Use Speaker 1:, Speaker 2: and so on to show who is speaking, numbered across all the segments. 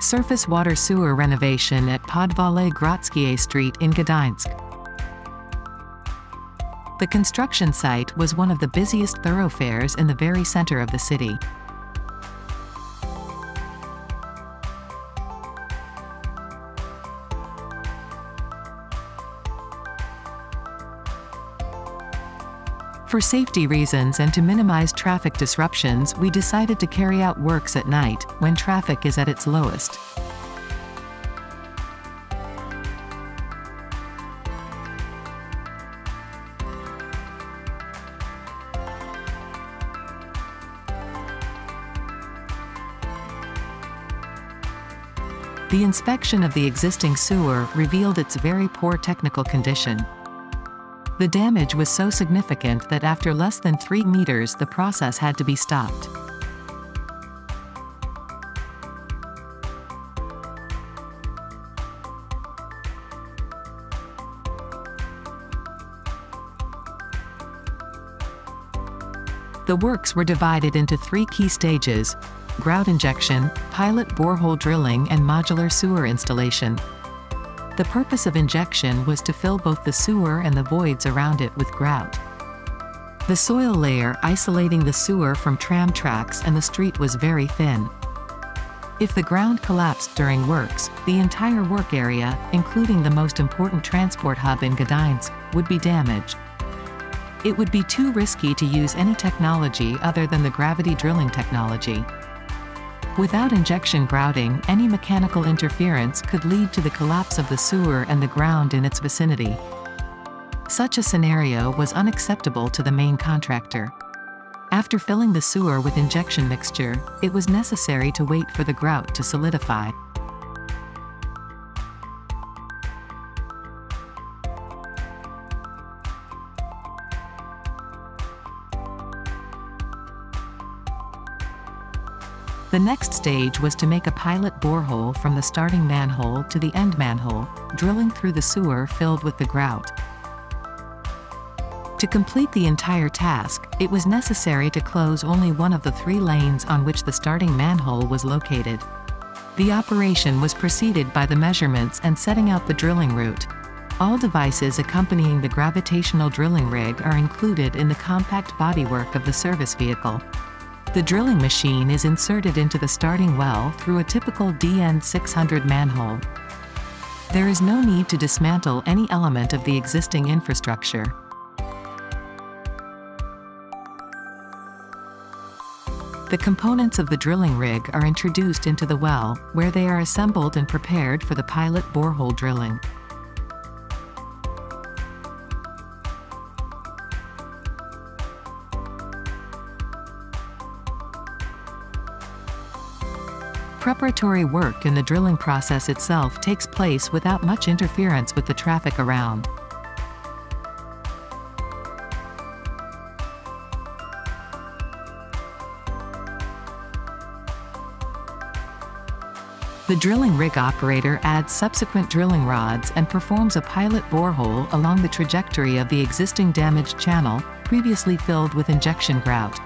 Speaker 1: Surface water sewer renovation at Podwale Grodzkie Street in Gdańsk. The construction site was one of the busiest thoroughfares in the very center of the city. For safety reasons and to minimize traffic disruptions, we decided to carry out works at night, when traffic is at its lowest. The inspection of the existing sewer revealed its very poor technical condition. The damage was so significant that after less than 3 meters the process had to be stopped. The works were divided into 3 key stages: grout injection, pilot borehole drilling and modular sewer installation. The purpose of injection was to fill both the sewer and the voids around it with grout. The soil layer isolating the sewer from tram tracks and the street was very thin. If the ground collapsed during works, the entire work area, including the most important transport hub in Gdańsk, would be damaged. It would be too risky to use any technology other than the gravity drilling technology. Without injection grouting, any mechanical interference could lead to the collapse of the sewer and the ground in its vicinity. Such a scenario was unacceptable to the main contractor. After filling the sewer with injection mixture, it was necessary to wait for the grout to solidify. The next stage was to make a pilot borehole from the starting manhole to the end manhole, drilling through the sewer filled with the grout. To complete the entire task, it was necessary to close only one of the 3 lanes on which the starting manhole was located. The operation was preceded by the measurements and setting out the drilling route. All devices accompanying the gravitational drilling rig are included in the compact bodywork of the service vehicle. The drilling machine is inserted into the starting well through a typical DN 600 manhole. There is no need to dismantle any element of the existing infrastructure. The components of the drilling rig are introduced into the well, where they are assembled and prepared for the pilot borehole drilling. Preparatory work in the drilling process itself takes place without much interference with the traffic around. The drilling rig operator adds subsequent drilling rods and performs a pilot borehole along the trajectory of the existing damaged channel, previously filled with injection grout.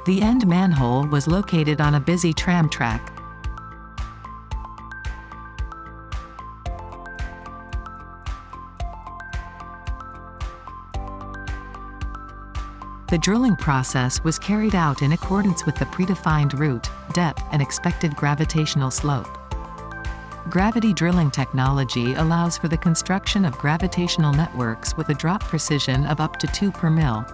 Speaker 1: The end manhole was located on a busy tram track. The drilling process was carried out in accordance with the predefined route, depth and expected gravitational slope. Gravity drilling technology allows for the construction of gravitational networks with a drop precision of up to 2 per mil.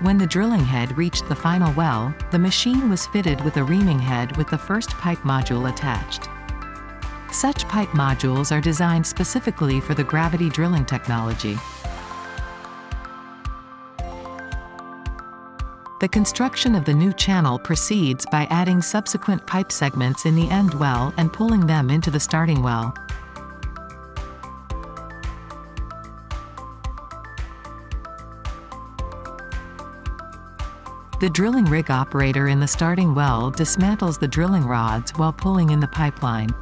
Speaker 1: When the drilling head reached the final well, the machine was fitted with a reaming head with the first pipe module attached. Such pipe modules are designed specifically for the gravity drilling technology. The construction of the new channel proceeds by adding subsequent pipe segments in the end well and pulling them into the starting well. The drilling rig operator in the starting well dismantles the drilling rods while pulling in the pipeline.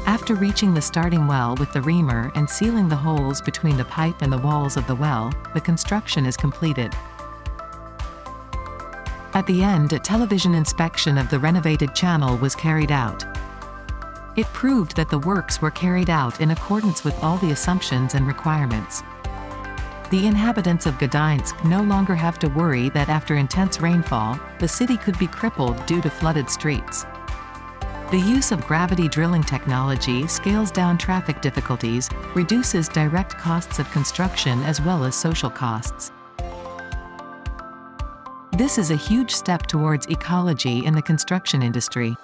Speaker 1: After reaching the starting well with the reamer and sealing the holes between the pipe and the walls of the well, the construction is completed. At the end, a television inspection of the renovated channel was carried out. It proved that the works were carried out in accordance with all the assumptions and requirements. The inhabitants of Gdańsk no longer have to worry that after intense rainfall, the city could be crippled due to flooded streets. The use of gravity drilling technology scales down traffic difficulties, reduces direct costs of construction as well as social costs. This is a huge step towards ecology in the construction industry.